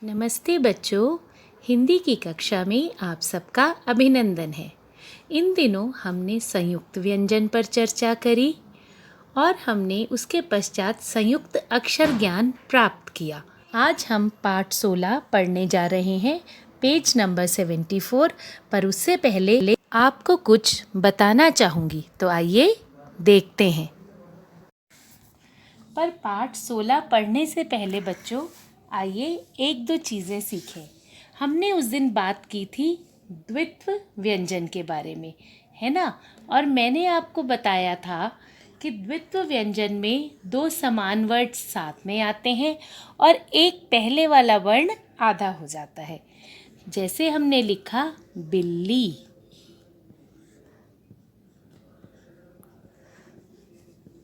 नमस्ते बच्चों, हिंदी की कक्षा में आप सबका अभिनंदन है। इन दिनों हमने संयुक्त व्यंजन पर चर्चा करी और हमने उसके पश्चात संयुक्त अक्षर ज्ञान प्राप्त किया। आज हम पाठ 16 पढ़ने जा रहे हैं, पेज नंबर 74। पर उससे पहले आपको कुछ बताना चाहूँगी, तो आइए देखते हैं। पर पाठ 16 पढ़ने से पहले बच्चों आइए एक दो चीज़ें सीखें। हमने उस दिन बात की थी द्वित्व व्यंजन के बारे में, है ना? और मैंने आपको बताया था कि द्वित्व व्यंजन में दो समान वर्ण साथ में आते हैं और एक पहले वाला वर्ण आधा हो जाता है। जैसे हमने लिखा बिल्ली,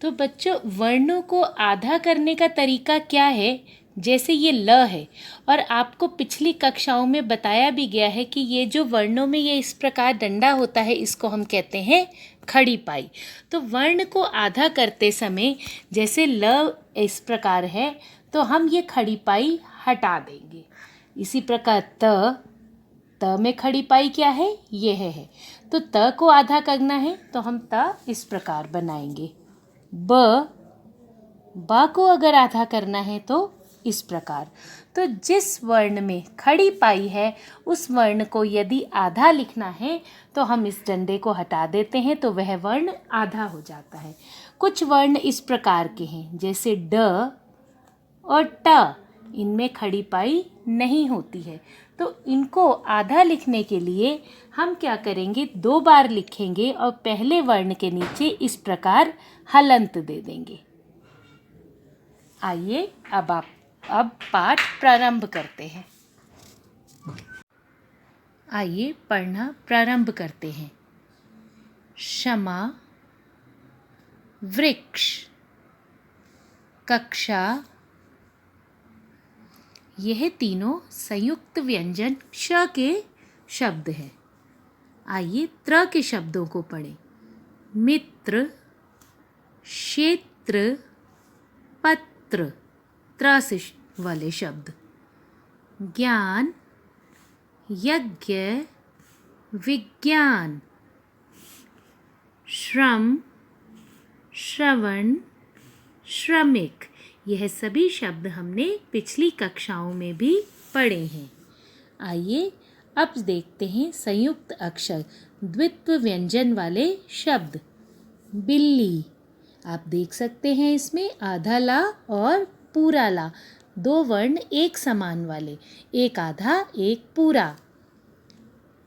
तो बच्चों वर्णों को आधा करने का तरीका क्या है? जैसे ये ल है और आपको पिछली कक्षाओं में बताया भी गया है कि ये जो वर्णों में ये इस प्रकार डंडा होता है, इसको हम कहते हैं खड़ी पाई। तो वर्ण को आधा करते समय जैसे ल इस प्रकार है, तो हम ये खड़ी पाई हटा देंगे। इसी प्रकार त में खड़ी पाई क्या है? यह है। तो त को आधा करना है तो हम त इस प्रकार बनाएंगे। बा को अगर आधा करना है तो इस प्रकार। तो जिस वर्ण में खड़ी पाई है उस वर्ण को यदि आधा लिखना है तो हम इस डंडे को हटा देते हैं, तो वह वर्ण आधा हो जाता है। कुछ वर्ण इस प्रकार के हैं, जैसे ड और ट, इनमें खड़ी पाई नहीं होती है। तो इनको आधा लिखने के लिए हम क्या करेंगे, दो बार लिखेंगे और पहले वर्ण के नीचे इस प्रकार हलंत दे देंगे। आइए अब पाठ प्रारंभ करते हैं। आइए पढ़ना प्रारंभ करते हैं। क्षमा, वृक्ष, कक्षा, यह तीनों संयुक्त व्यंजन श के शब्द हैं। आइए त्र के शब्दों को पढ़ें। मित्र, क्षेत्र, पत्र, त्र से वाले शब्द। ज्ञान, यज्ञ, विज्ञान। श्रम, श्रवण, श्रमिक, यह सभी शब्द हमने पिछली कक्षाओं में भी पढ़े हैं। आइए अब देखते हैं संयुक्त अक्षर द्वित्व व्यंजन वाले शब्द। बिल्ली, आप देख सकते हैं इसमें आधा ला और पूरा ला, दो वर्ण एक समान वाले, एक आधा एक पूरा।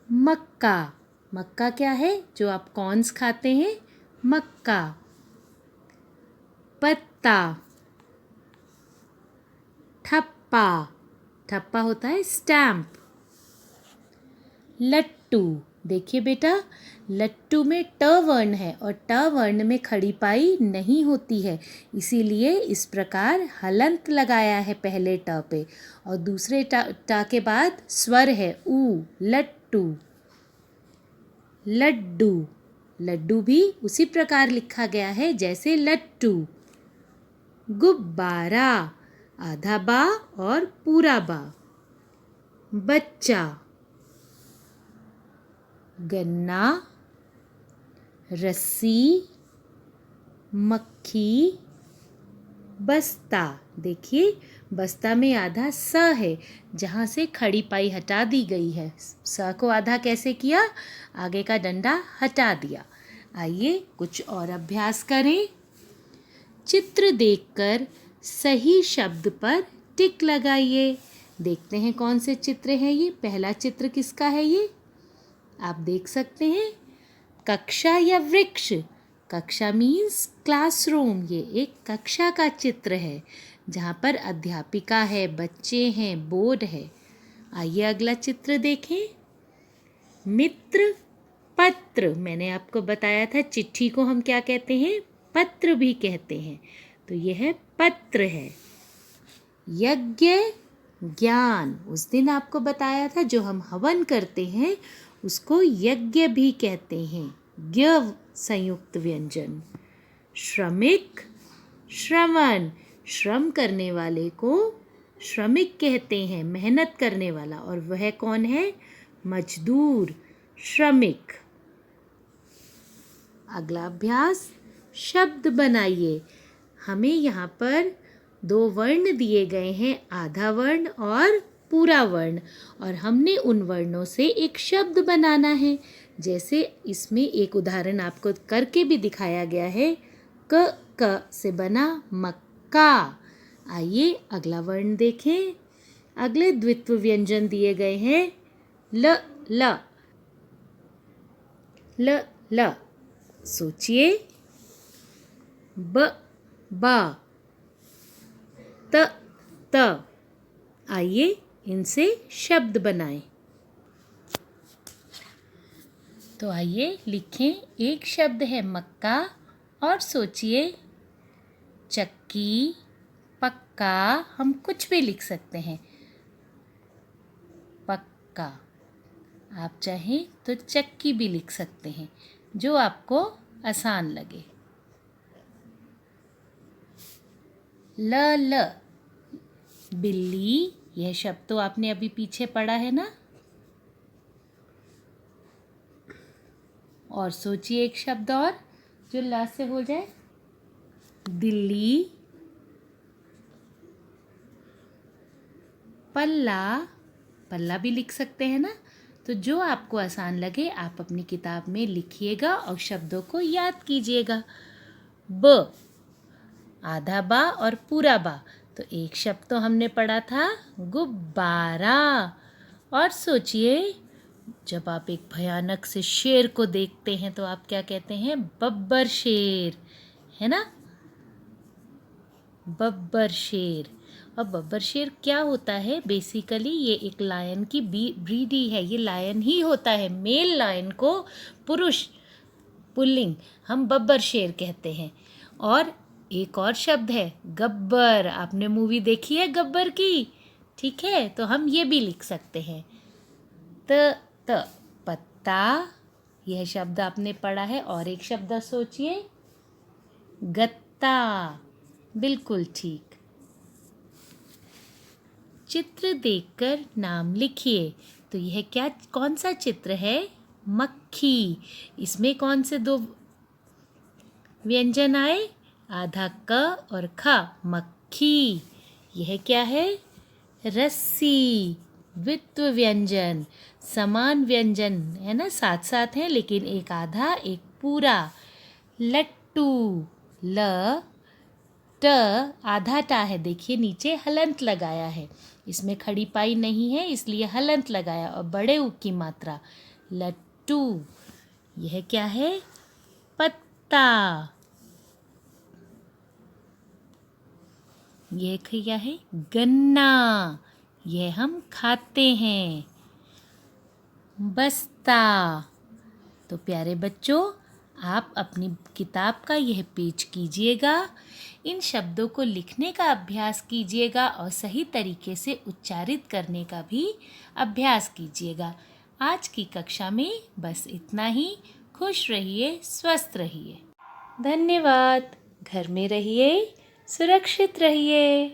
मक्का, मक्का क्या है? जो आप कॉर्न्स खाते हैं, मक्का। पत्ता, ठप्पा, ठप्पा होता है स्टैम्प। लट्टू, देखिए बेटा, लट्टू में ट वर्ण है और ट वर्ण में खड़ी पाई नहीं होती है, इसीलिए इस प्रकार हलंत लगाया है पहले ट पे और दूसरे टा के बाद स्वर है ऊ, लट्टू। लड्डू, लड्डू भी उसी प्रकार लिखा गया है जैसे लट्टू। गुब्बारा, आधा बा और पूरा बा। बच्चा, गन्ना, रस्सी, मक्खी, बस्ता। देखिए बस्ता में आधा स है, जहाँ से खड़ी पाई हटा दी गई है। स को आधा कैसे किया? आगे का डंडा हटा दिया। आइए कुछ और अभ्यास करें। चित्र देखकर सही शब्द पर टिक लगाइए। देखते हैं कौन से चित्र हैं ये। पहला चित्र किसका है? ये आप देख सकते हैं, कक्षा या वृक्ष। कक्षा मीन्स क्लासरूम, ये एक कक्षा का चित्र है जहाँ पर अध्यापिका है, बच्चे हैं, बोर्ड है। आइए अगला चित्र देखें। मित्र, पत्र, मैंने आपको बताया था चिट्ठी को हम क्या कहते हैं? पत्र भी कहते हैं, तो यह पत्र है। यज्ञ, ज्ञान, उस दिन आपको बताया था जो हम हवन करते हैं उसको यज्ञ भी कहते हैं, ज्ञ संयुक्त व्यंजन। श्रमिक, श्रवण, श्रम करने वाले को श्रमिक कहते हैं मेहनत करने वाला, और वह कौन है? मजदूर, श्रमिक। अगला अभ्यास, शब्द बनाइए। हमें यहाँ पर 2 वर्ण दिए गए हैं, आधा वर्ण और पूरा वर्ण, और हमने उन वर्णों से एक शब्द बनाना है। जैसे इसमें एक उदाहरण आपको करके भी दिखाया गया है। क से बना मक्का। आइए अगला वर्ण देखें। अगले द्वित्व व्यंजन दिए गए हैं, ल ल। सोचिए, बा, त। आइए इनसे शब्द बनाएं। तो आइए लिखें। एक शब्द है मक्का, और सोचिए, चक्की, पक्का, हम कुछ भी लिख सकते हैं। पक्का। आप चाहें तो चक्की भी लिख सकते हैं, जो आपको आसान लगे। ल बिल्ली, यह शब्द तो आपने अभी पीछे पढ़ा है ना। और सोचिए एक शब्द और जो ल से हो जाए। दिल्ली, पल्ला भी लिख सकते हैं ना। तो जो आपको आसान लगे आप अपनी किताब में लिखिएगा और शब्दों को याद कीजिएगा। ब, आधा बा और पूरा बा। तो एक शब्द तो हमने पढ़ा था, गुब्बारा। और सोचिए, जब आप एक भयानक से शेर को देखते हैं तो आप क्या कहते हैं? बब्बर शेर, है ना। बब्बर शेर। और बब्बर शेर क्या होता है? बेसिकली ये एक लायन की ब्रीड ही है। ये लायन ही होता है। मेल लायन को पुरुष, पुल्लिंग, हम बब्बर शेर कहते हैं। और एक और शब्द है गब्बर। आपने मूवी देखी है गब्बर की? ठीक है, तो हम ये भी लिख सकते हैं। पत्ता, यह शब्द आपने पढ़ा है। और एक शब्द सोचिए, गत्ता। बिल्कुल ठीक। चित्र देखकर नाम लिखिए। तो यह कौन सा चित्र है? मक्खी। इसमें कौन से 2 व्यंजन आए? आधा क और ख, मक्खी। यह क्या है? रस्सी। द्वित्व व्यंजन, समान व्यंजन है ना, साथ साथ हैं, लेकिन एक आधा एक पूरा। लट्टू, ल, ट, आधा टा है। देखिए नीचे हलंत लगाया है। इसमें खड़ी पाई नहीं है, इसलिए हलंत लगाया। और बड़े ऊ की मात्रा, लट्टू। यह क्या है? पत्ता। यह क्या है? गन्ना। यह हम खाते हैं। बस्ता। तो प्यारे बच्चों, आप अपनी किताब का यह पेज कीजिएगा, इन शब्दों को लिखने का अभ्यास कीजिएगा और सही तरीके से उच्चारित करने का भी अभ्यास कीजिएगा। आज की कक्षा में बस इतना ही। खुश रहिए, स्वस्थ रहिए। धन्यवाद। घर में रहिए, सुरक्षित रहिए।